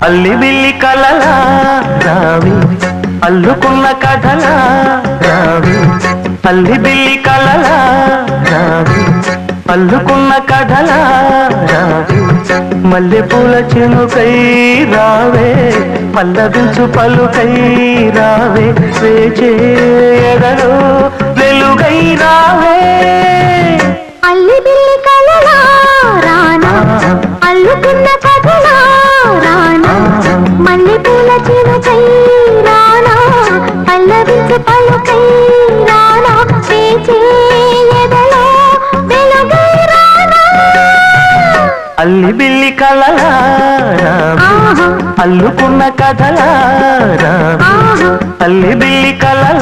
అల్లి బిల్లి కలలా రావి అల్లుకున్న కథలా రావి అల్లి బిల్లి కలలా రావి అల్లుకున్న కథలా రావి మల్లె పూల చినుకై రావే పల్లవించు పలుకై రావే వేచే ఎదలో వెలుగై రావే అల్లి బిల్లి కలలా రానా అల్లుకున్న కథలా రానా మల్లె పూల చినుకై రానా పల్లవించు పలుకై రానా వేచే ఎదలో వెలుగై రానా అల్లి బిల్లి కలలా రావి అల్లుకున్న కథలా రావి అల్లి బిల్లి కలలా